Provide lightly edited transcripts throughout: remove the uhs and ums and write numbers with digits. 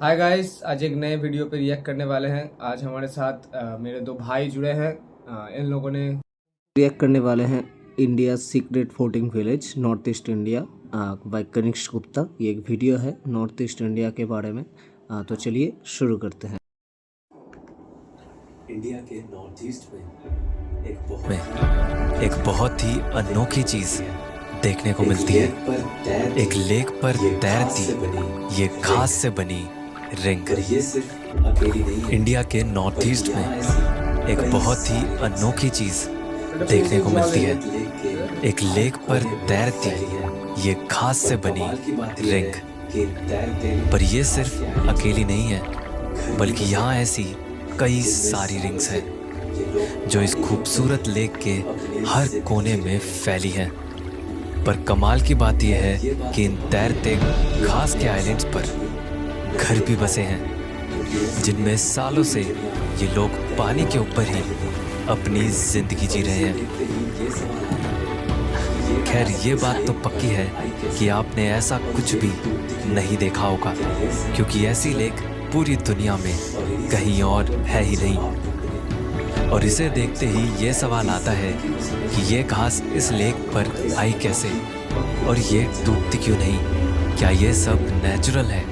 Hi guys, आज एक नए वीडियो पे रिएक्ट करने वाले हैं। आज हमारे साथ मेरे दो भाई जुड़े हैं। इन लोगों ने रिएक्ट करने वाले हैं इंडिया सीक्रेट फोर्टिंग village north east India by Kanishk Gupta. ये एक वीडियो है नॉर्थ ईस्ट इंडिया के बारे में। तो चलिए शुरू करते हैं। इंडिया के नॉर्थ ईस्ट में एक बहुत ही अनोखी चीज देखने को मिलती है। एक लेक पर तैरती ये घास से बनी रिंग। इंडिया के नॉर्थ ईस्ट में एक बहुत ही अनोखी चीज देखने को मिलती है। एक लेक पर तैरती ये घास से बनी रिंग। पर ये सिर्फ अकेली नहीं है, बल्कि यहाँ ऐसी कई सारी रिंग्स हैं जो इस खूबसूरत लेक के हर कोने में फैली हैं। पर कमाल की बात यह है कि इन तैरते घास के आइलैंड्स पर घर भी बसे हैं, जिनमें सालों से ये लोग पानी के ऊपर ही अपनी जिंदगी जी रहे हैं। खैर, ये बात तो पक्की है कि आपने ऐसा कुछ भी नहीं देखा होगा, क्योंकि ऐसी लेक पूरी दुनिया में कहीं और है ही नहीं। और इसे देखते ही ये सवाल आता है कि ये घास इस लेक पर आई कैसे, और ये टूटती क्यों नहीं? क्या ये सब नेचुरल है?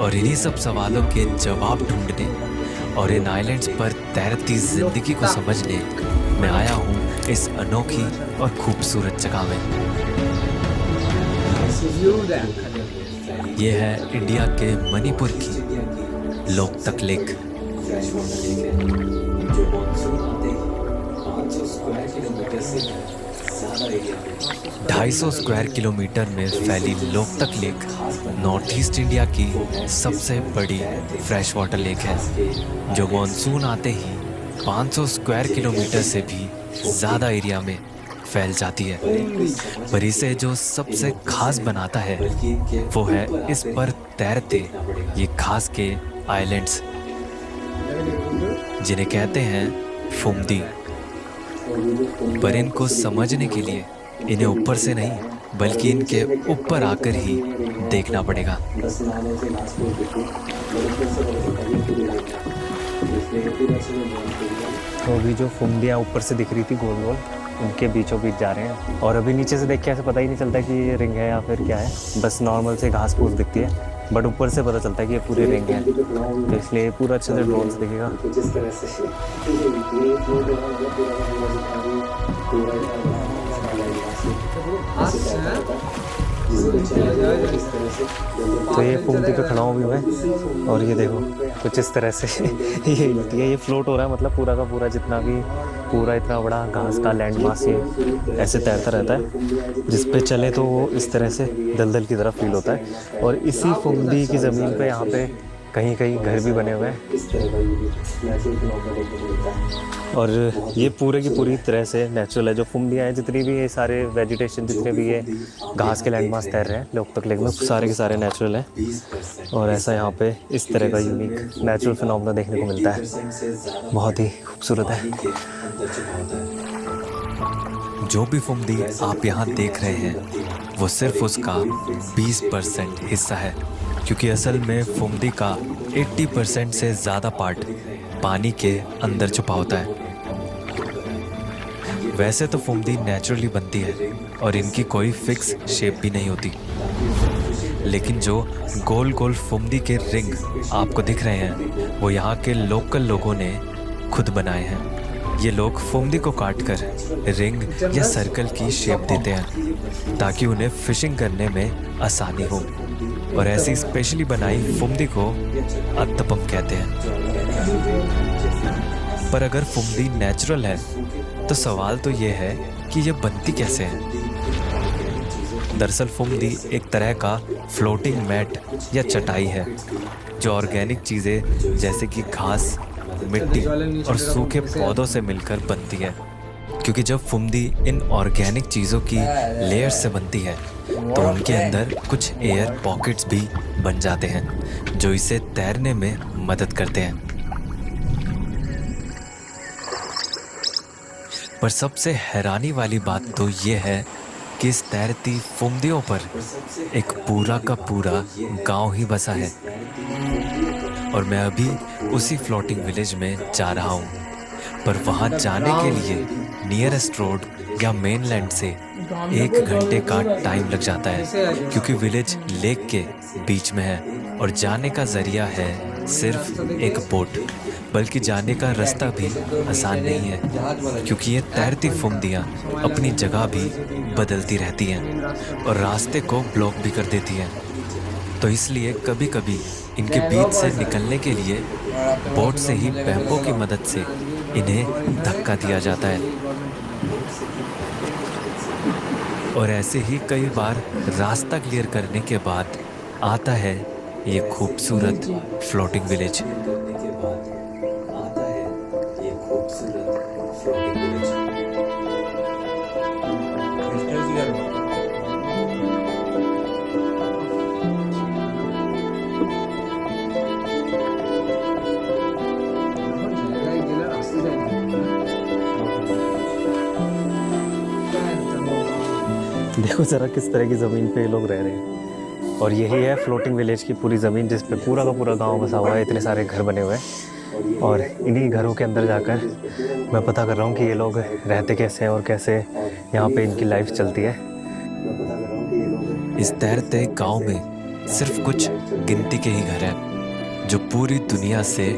और इन्हीं सब सवालों के जवाब ढूंढने और इन आइलैंड्स पर तैरती जिंदगी को समझने मैं आया हूँ इस अनोखी और खूबसूरत जगह में। ये है इंडिया के मणिपुर की लोकतक लेक। 250 स्क्वायर किलोमीटर में फैली Loktak lake north east India की सबसे बड़ी फ्रेश वाटर लेक है, जो मानसून आते ही 500 स्क्वायर किलोमीटर से भी ज़्यादा एरिया में फैल जाती है। पर इसे जो सबसे खास बनाता है वो है इस पर तैरते ये घास के आइलैंड्स, जिन्हें कहते हैं फुमदी। पर इनको समझने के लिए इन्हें ऊपर से नहीं, बल्कि इनके ऊपर आकर ही देखना पड़ेगा। तो अभी जो फुमदियाँ ऊपर से दिख रही थी गोल गोल, उनके बीचों बीच जा रहे हैं। और अभी नीचे से देख के ऐसे पता ही नहीं चलता कि ये रिंग है या फिर क्या है, बस नॉर्मल से घास फूस दिखती है। बट ऊपर से पता चलता है कि ये पूरी रिंग है, तो इसलिए पूरा अच्छे से ड्रोन से दिखेगा। तो ये फुमदी पे खड़ा हूँ भी मैं, और ये देखो कुछ इस तरह से ये हिलती है, ये फ्लोट हो रहा है। मतलब पूरा का पूरा जितना भी पूरा इतना बड़ा घास का लैंड मास ये ऐसे तैरता रहता है, जिस पे चले तो वो इस तरह से दलदल की तरफ फील होता है। और इसी फुमदी की ज़मीन पे यहाँ पे कहीं कहीं घर भी बने हुए हैं। और ये पूरे की पूरी तरह से नेचुरल है। जो फुमदियाँ हैं, जितनी भी ये सारे वेजिटेशन, जितने भी ये घास के लैंडमार्क तैर रहे हैं लोकतक लेक में, सारे के सारे नेचुरल हैं। और ऐसा यहाँ पे इस तरह का यूनिक नेचुरल फिनोमेना देखने को मिलता है, बहुत ही खूबसूरत है। जो भी फुमदी आप यहाँ देख रहे हैं वो सिर्फ उसका 20% हिस्सा है, क्योंकि असल में फुमदी का 80% से ज़्यादा पार्ट पानी के अंदर छुपा होता है। वैसे तो फुमदी नेचुरली बनती है और इनकी कोई फिक्स शेप भी नहीं होती, लेकिन जो गोल गोल फुमदी के रिंग आपको दिख रहे हैं वो यहाँ के लोकल लोगों ने खुद बनाए हैं। ये लोग फुमदी को काटकर रिंग या सर्कल की शेप देते हैं ताकि उन्हें फिशिंग करने में आसानी हो। और ऐसी स्पेशली बनाई फुमदी को अत्तपम कहते हैं। पर अगर फुमदी नेचुरल है तो सवाल तो ये है कि ये बनती कैसे है। दरअसल फुमदी एक तरह का फ्लोटिंग मैट या चटाई है, जो ऑर्गेनिक चीज़ें जैसे कि घास, मिट्टी और सूखे पौधों से मिलकर बनती है। क्योंकि जब फुमदी इन ऑर्गेनिक चीज़ों की लेयर से बनती है तो उनके अंदर कुछ एयर पॉकेट्स भी बन जाते हैं, जो इसे तैरने में मदद करते हैं। पर सबसे हैरानी वाली बात तो ये है कि इस तैरती फुमदियों पर एक पूरा का पूरा गांव ही बसा है, और मैं अभी उसी फ्लोटिंग विलेज में जा रहा हूँ। पर वहाँ जाने के लिए नियरेस्ट रोड या मेनलैंड से 1 घंटे का टाइम लग जाता है, क्योंकि विलेज लेक के बीच में है और जाने का जरिया है सिर्फ एक बोट। बल्कि जाने का रास्ता भी आसान नहीं है, क्योंकि ये तैरती फुम्दियाँ अपनी जगह भी बदलती रहती हैं और रास्ते को ब्लॉक भी कर देती हैं। तो इसलिए कभी कभी इनके बीच से निकलने के लिए बोट से ही बैम्बू की मदद से इन्हें धक्का दिया जाता है। और ऐसे ही कई बार रास्ता क्लियर करने के बाद आता है ये खूबसूरत फ्लोटिंग विलेज। देखो ज़रा किस तरह की ज़मीन पे ये लोग रह रहे हैं। और यही है फ्लोटिंग विलेज की पूरी ज़मीन, जिस पे पूरा का पूरा गांव बसा हुआ है। इतने सारे घर बने हुए हैं और इन्हीं घरों के अंदर जाकर मैं पता कर रहा हूँ कि ये लोग रहते कैसे हैं और कैसे यहाँ पे इनकी लाइफ चलती है। इस तैरते गांव में सिर्फ कुछ गिनती के ही घर हैं जो पूरी दुनिया से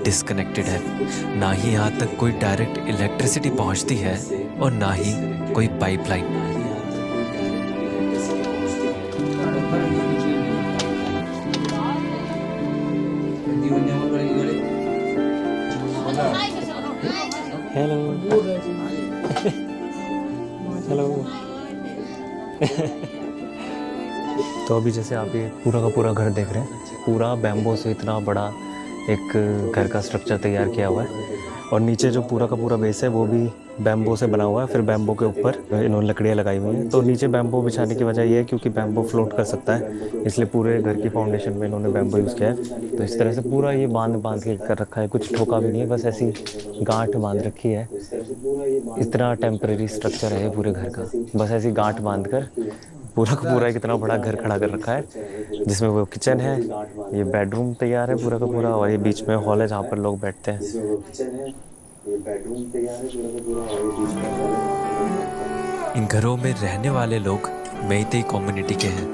डिस्कनेक्टेड है। ना ही यहाँ तक कोई डायरेक्ट इलेक्ट्रिसिटी पहुँचती है और ना ही कोई पाइपलाइन। Hello hello. तो अभी जैसे आप ये पूरा का पूरा घर देख रहे हैं, पूरा बैम्बू से इतना बड़ा एक घर का स्ट्रक्चर तैयार किया हुआ है। और नीचे जो पूरा का पूरा बेस है वो भी बैम्बू से बना हुआ है। फिर बैम्बू के ऊपर इन्होंने लकड़ियाँ लगाई हुई हैं। तो नीचे बैम्बू बिछाने की वजह ये है क्योंकि बैम्बू फ्लोट कर सकता है, इसलिए पूरे घर की फाउंडेशन में इन्होंने बैम्बू यूज़ किया है। तो इस तरह से पूरा ये बांध के कर रखा है, कुछ ठोका भी नहीं है, बस ऐसी गांठ बांध रखी है। इतना टेम्परेरी स्ट्रक्चर है पूरे घर का, बस ऐसी गांठ बांध कर पूरा का पूरा एक इतना बड़ा घर खड़ा कर रखा है, जिसमें वो किचन है, ये बेडरूम तैयार है पूरा का पूरा, और ये बीच में हॉल है जहाँ पर लोग बैठते हैं। इन घरों में रहने वाले लोग मेइतेई कम्युनिटी के हैं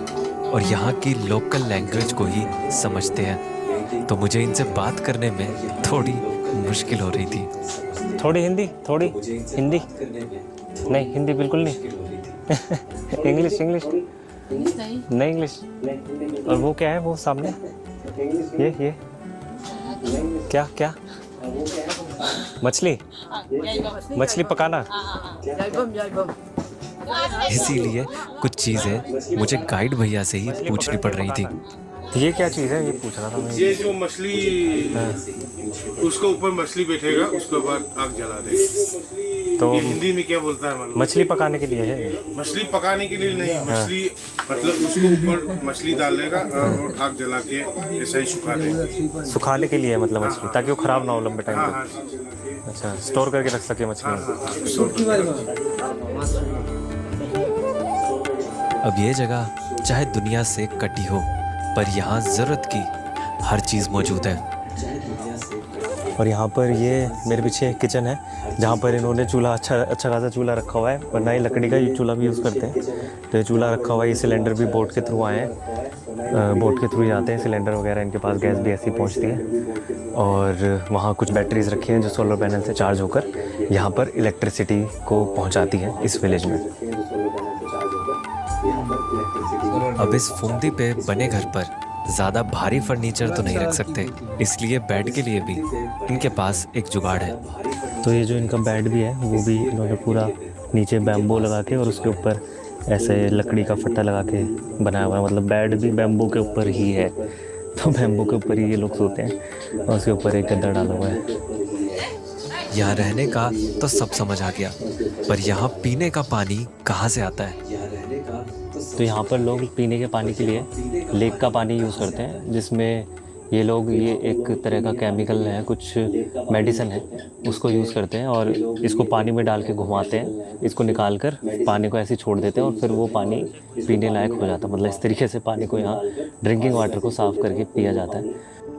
और यहाँ की लोकल लैंग्वेज को ही समझते हैं। तो मुझे इनसे बात करने में थोड़ी मुश्किल हो रही थी। थोड़ी हिंदी नहीं, हिंदी बिल्कुल नहीं। इंग्लिश नहीं इंग्लिश। और वो क्या है वो सामने, ये क्या मछली पकाना। इसीलिए कुछ चीज़ें मुझे गाइड भैया से ही पूछनी पड़ रही थी। ये क्या चीज़ है, ये पूछ रहा था मैं। ये जो मछली, उसके ऊपर मछली बैठेगा, उसके बाद आग जला देगा। तो ये हिंदी में क्या बोलता है मालूम? मछली पकाने के लिए है। मछली पकाने के लिए नहीं, मछली मतलब उसके ऊपर मछली डाल देगा और आग जला के ऐसा ही सुखा देगा। सुखाने के लिए है मतलब मछली, ताकि वो खराब ना हो लंबे टाइम हाँ तक। अच्छा, स्टोर करके रख सके मछली। अब ये जगह चाहे दुनिया से कटी हो, पर यहाँ ज़रूरत की हर चीज़ मौजूद है। और यहाँ पर ये मेरे पीछे एक किचन है जहाँ पर इन्होंने चूल्हा अच्छा खासा चूल्हा रखा हुआ है, वरना ये लकड़ी का ये चूल्हा भी यूज़ करते हैं। तो ये चूल्हा रखा हुआ है। ये सिलेंडर भी बोट के थ्रू आए हैं, बोट के थ्रू ही जाते हैं सिलेंडर वगैरह, इनके पास गैस भी ऐसी पहुँचती है। और वहाँ कुछ बैटरीज रखी हैं जो सोलर पैनल से चार्ज होकर यहाँ पर इलेक्ट्रिसिटी को पहुँचाती हैं इस विलेज में। अब इस फुमदी पे बने घर पर ज़्यादा भारी फर्नीचर तो नहीं रख सकते, इसलिए बेड के लिए भी इनके पास एक जुगाड़ है। तो ये जो इनका बेड भी है वो भी इन्होंने पूरा नीचे बैम्बू लगा के और उसके ऊपर ऐसे लकड़ी का फट्टा लगा के बनाया हुआ है। मतलब बेड भी बैम्बू के ऊपर ही है, तो बैम्बू के ऊपर ही ये लोग सोते हैं और उसके ऊपर एक गद्दा डाला हुआ है। यहाँ रहने का तो सब समझ आ गया, पर यहाँ पीने का पानी कहाँ से आता है? तो यहाँ पर लोग पीने के पानी के लिए लेक का पानी यूज़ करते हैं, जिसमें ये लोग ये एक तरह का केमिकल है, कुछ मेडिसिन है, उसको यूज़ करते हैं और इसको पानी में डाल के घुमाते हैं, इसको निकाल कर पानी को ऐसे ही छोड़ देते हैं और फिर वो पानी पीने लायक हो जाता है। मतलब इस तरीके से पानी को यहाँ ड्रिंकिंग वाटर को साफ़ करके पिया जाता है।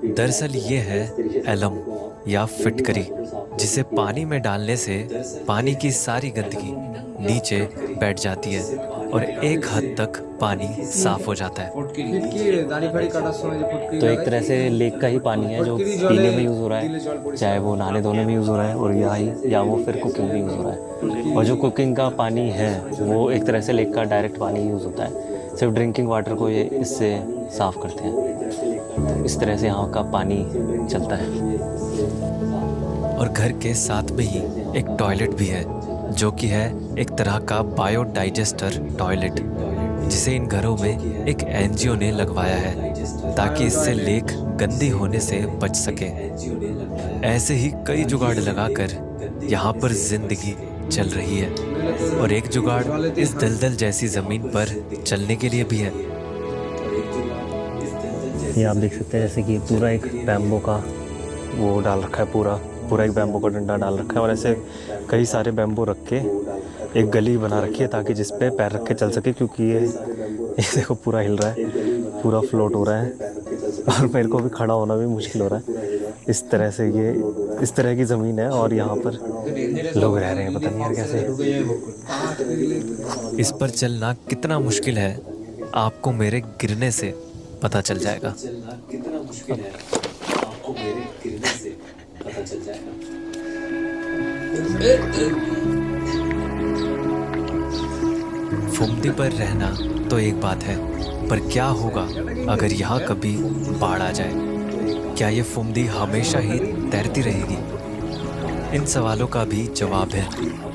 दरअसल ये है एलम या फिटकरी, जिसे पानी में डालने से पानी की सारी गंदगी नीचे बैठ जाती है और एक हद तक पानी साफ हो जाता है। तो एक तरह से लेक का ही पानी है जो पीने में यूज़ हो रहा है, चाहे वो नहाने धोने में यूज़ हो रहा है और या वो फिर कुकिंग में यूज़ हो रहा है। और जो कुकिंग का पानी है वो एक तरह से लेक का डायरेक्ट पानी यूज़ होता है, सिर्फ ड्रिंकिंग वाटर को ये इससे साफ़ करते हैं। तो इस तरह से यहाँ का पानी चलता है। और घर के साथ में ही एक टॉयलेट भी है, जो कि है एक तरह का बायोडाइजेस्टर टॉयलेट, जिसे इन घरों में एक एनजीओ ने लगवाया है ताकि इससे लेक गंदी होने से बच सके। ऐसे ही कई जुगाड़ लगाकर यहाँ पर जिंदगी चल रही है और एक जुगाड़ इस दलदल जैसी ज़मीन पर चलने के लिए भी है। ये आप देख सकते हैं जैसे कि पूरा एक बैम्बो का वो डाल रखा है, पूरा एक बैम्बो का डंडा डाल रखा है और ऐसे कई सारे बैम्बो रख के एक गली बना रखी है ताकि जिस पे पैर रख के चल सके, क्योंकि ये देखो पूरा हिल रहा है, पूरा फ्लोट हो रहा है और मेरे को भी खड़ा होना भी मुश्किल हो रहा है। इस तरह से ये इस तरह की ज़मीन है और यहाँ पर लोग रह रहे हैं, पता नहीं यार कैसे। इस पर चलना कितना मुश्किल है आपको मेरे गिरने से पता चल जाएगा। फुमदी पर रहना तो एक बात है, पर क्या होगा अगर यहाँ कभी बाढ़ आ जाए? क्या ये फुमदी हमेशा ही तैरती रहेगी? इन सवालों का भी जवाब है,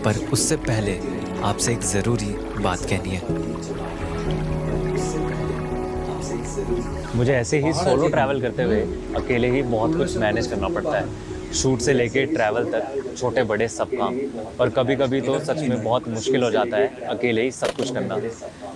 पर उससे पहले आपसे एक ज़रूरी बात कहनी है। मुझे ऐसे ही सोलो ट्रैवल करते हुए अकेले ही बहुत कुछ मैनेज करना पड़ता है, शूट से लेके ट्रैवल तक, छोटे बड़े सब काम। और कभी कभी तो सच में बहुत मुश्किल हो जाता है अकेले ही सब कुछ करना।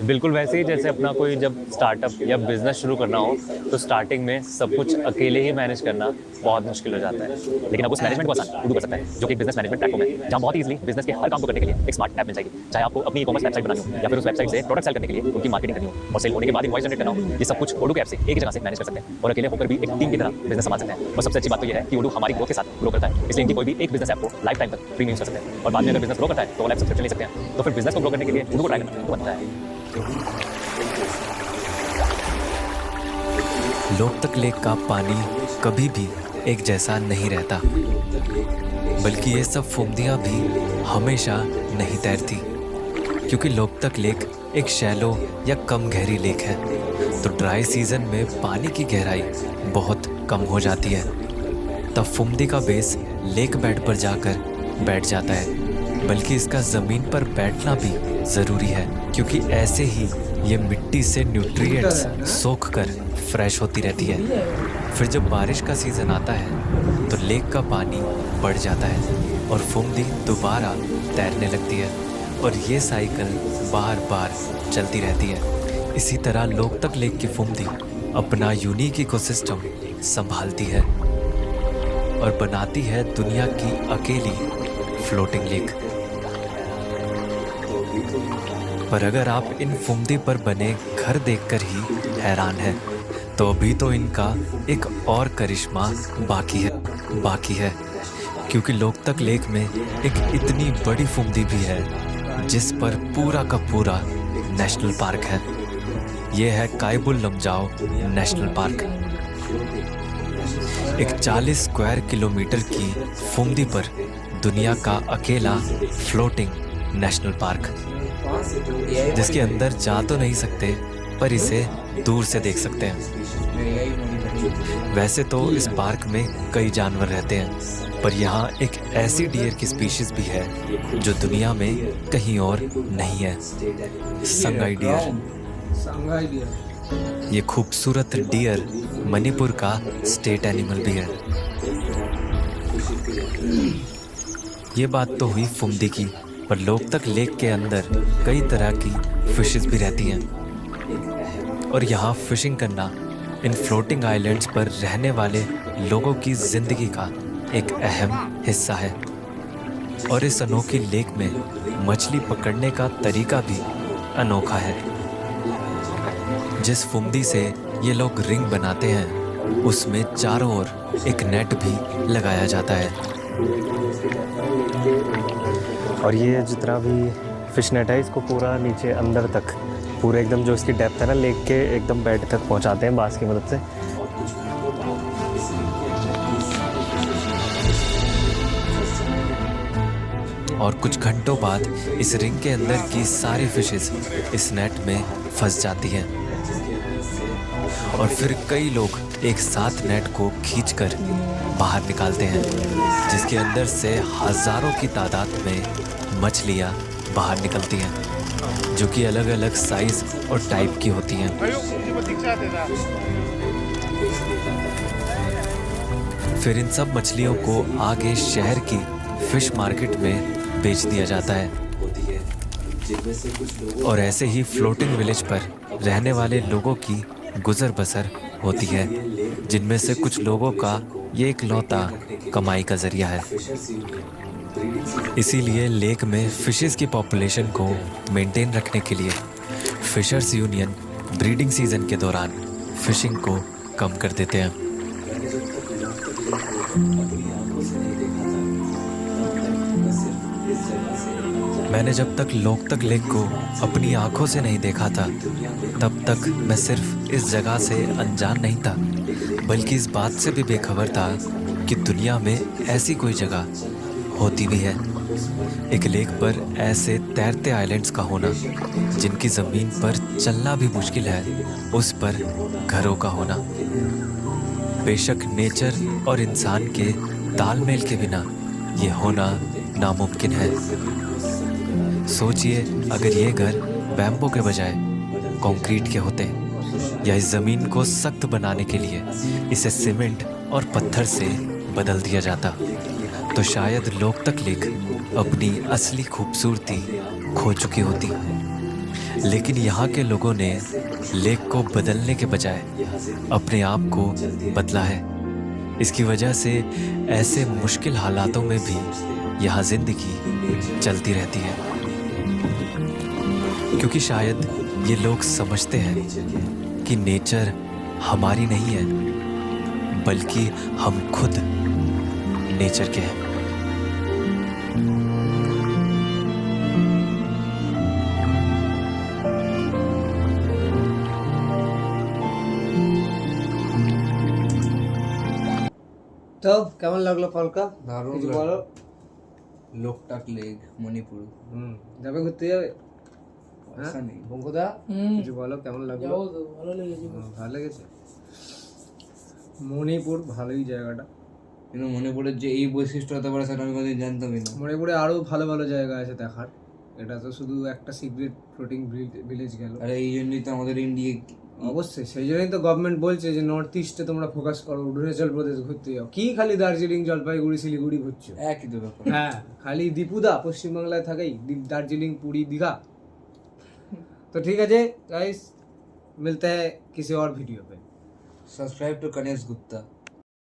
बिल्कुल वैसे ही जैसे अपना कोई जब स्टार्टअप या बिजनेस शुरू करना हो तो स्टार्टिंग में सब कुछ अकेले ही मैनेज करना बहुत मुश्किल हो जाता है, लेकिन अब उस मैनेजमेंट को आसान उर्दू कर सकता है, जो कि बिजनेस मैनेजमेंट प्लेटफॉर्म है, जहाँ बहुत ईजिली बिजनेस के हर काम को करने के लिए एक स्मार्ट ऐप मिल जाएगी। चाहे आपको अपनी ई-कॉमर्स वेबसाइट बनानी हो या फिर उस वेबसाइट से प्रोडक्ट सेल करने के लिए उनकी मार्केटिंग करनी हो और सेल होने के बाद इनवॉइस जनरेट करना हो, ये सब कुछ ओडू के ऐप से एक ही जगह से मैनेज कर सकते हैं और अकेले होकर भी एक टीम की तरह बिजनेस संभाल सकते हैं। और सबसे अच्छी बात तो ये है कि ओडू हमारी ग्रोथ के साथ ग्रो करता है, इसलिए इनकी कोई भी एक बिजनेस ऐप को लाइफ टाइम तक फ्री में यूज कर सकते हैं और बाद में अगर बिजनेस ग्रो करता है तो वो लाइफ सब्सक्रिप्शन ले सकते हैं। तो फिर बिजनेस को ग्रो करने के लिए ओडू को ट्राई करना बनता है। लोकतक लेक का पानी कभी भी एक जैसा नहीं रहता, बल्कि ये सब फुमदियाँ भी हमेशा नहीं तैरती, क्योंकि लोकतक लेक एक शैलो या कम गहरी लेक है, तो ड्राई सीजन में पानी की गहराई बहुत कम हो जाती है। तब फुमदी का बेस लेक बेड पर जाकर बैठ जाता है, बल्कि इसका ज़मीन पर बैठना भी ज़रूरी है, क्योंकि ऐसे ही ये मिट्टी से न्यूट्रिएंट्स सोख कर फ्रेश होती रहती है। फिर जब बारिश का सीज़न आता है तो लेक का पानी बढ़ जाता है और फुमदी दोबारा तैरने लगती है और ये साइकिल बार बार चलती रहती है। इसी तरह लोकतक लेक की फुमदी अपना यूनिक इकोसिस्टम संभालती है और बनाती है दुनिया की अकेली फ्लोटिंग लेक। पर अगर आप इन फुमदी पर बने घर देखकर ही हैरान हैं, तो अभी तो इनका एक और करिश्मा बाकी है, क्योंकि लोकतक लेक में एक इतनी बड़ी फुमदी भी है जिस पर पूरा का पूरा नेशनल पार्क है। ये है कायबुल लमजाओ नेशनल पार्क। एक 40 स्क्वायर किलोमीटर की फुमदी पर दुनिया का अकेला फ्लोटिंग नेशनल पार्क, जिसके अंदर जा तो नहीं सकते पर इसे दूर से देख सकते हैं। वैसे तो इस पार्क में कई जानवर रहते हैं, पर यहाँ एक ऐसी डियर की स्पीशीज भी है जो दुनिया में कहीं और नहीं है, संगाई डियर। ये खूबसूरत डियर मणिपुर का स्टेट एनिमल भी है। ये बात तो हुई फुमदी की, पर लोकतक लेक के अंदर कई तरह की फिशेस भी रहती हैं और यहाँ फिशिंग करना इन फ्लोटिंग आइलैंड्स पर रहने वाले लोगों की ज़िंदगी का एक अहम हिस्सा है। और इस अनोखी लेक में मछली पकड़ने का तरीका भी अनोखा है। जिस फुमदी से ये लोग रिंग बनाते हैं उसमें चारों ओर एक नेट भी लगाया जाता है। और ये जितना भी फिश नेट है इसको पूरा नीचे अंदर तक पूरे एकदम जो इसकी डेप्थ है ना लेक के एकदम बेड तक पहुंचाते हैं बांस की मदद से। और कुछ घंटों बाद इस रिंग के अंदर की सारी फिशेस इस नेट में फंस जाती हैं और फिर कई लोग एक साथ नेट को खींचकर बाहर निकालते हैं, जिसके अंदर से हजारों की तादाद में मछलियाँ बाहर निकलती हैं, जो कि अलग अलग साइज और टाइप की होती हैं। फिर इन सब मछलियों को आगे शहर की फिश मार्केट में बेच दिया जाता है। और ऐसे ही फ्लोटिंग विलेज पर रहने वाले लोगों की गुजर बसर होती है, जिनमें से कुछ लोगों का ये इकलौता कमाई का जरिया है। इसीलिए लेक में फिशेस की पॉपुलेशन को मेंटेन रखने के लिए फिशर्स यूनियन ब्रीडिंग सीजन के दौरान फिशिंग को कम कर देते हैं। मैंने जब तक लोकतक लेक को अपनी आंखों से नहीं देखा था, तब तक मैं सिर्फ इस जगह से अनजान नहीं था, बल्कि इस बात से भी बेखबर था कि दुनिया में ऐसी कोई जगह होती भी है। एक लेक पर ऐसे तैरते आइलैंड्स का होना, जिनकी ज़मीन पर चलना भी मुश्किल है, उस पर घरों का होना। बेशक नेचर और इंसान के तालमेल के बिना ये होना नामुमकिन है। सोचिए अगर ये घर बैम्बू के बजाय कंक्रीट के होते, या इस ज़मीन को सख्त बनाने के लिए इसे सीमेंट और पत्थर से बदल दिया जाता, तो शायद लोकतक लेक अपनी असली खूबसूरती खो चुकी होती। लेकिन यहाँ के लोगों ने लेक को बदलने के बजाय अपने आप को बदला है। इसकी वजह से ऐसे मुश्किल हालातों में भी यहाँ जिंदगी चलती रहती है, क्योंकि शायद ये लोग समझते हैं कि नेचर हमारी नहीं है, बल्कि हम खुद नेचर के हैं। তো কেমন লাগলো কলকা? কিছু বলো। লোকটাক লেক মণিপুর যাবে ঘুরতে যাবে? পয়সা নেই। বঙ্কুদা কিছু বলো, কেমন লাগলো? ভালো লেগেছে। ভালো লেগেছে। মণিপুর ভালোই জায়গাটা, কিন্তু মণিপুরের যে এই বৈশিষ্ট্য হতে পারে সেটা আমি কোনোদিন জানতামই না। মণিপুরে আরো ভালো ভালো জায়গা আছে দেখার। এটা তো শুধু একটা সিক্রেট ফ্লোটিং ভিলেজ গেল। আর এই জন্যই তো আমাদের ইন্ডিয়া অবশ্যই, সেই জন্যই তো গভর্নমেন্ট বলছে যে নর্থ ইস্টে তোমরা ফোকাস করো, অরুণাচল প্রদেশ ঘুরতে যাও। কি খালি দার্জিলিং, জলপাইগুড়ি, শিলিগুড়ি ঘুরছো? একই তো ব্যাপার। হ্যাঁ, খালি দীপুদা পশ্চিমবাংলায় থাকেই, দার্জিলিং, পুরী, দীঘা। तो ठीक है जी गाइस, मिलते हैं किसी और वीडियो पे। Subscribe to Ganesh Gupta.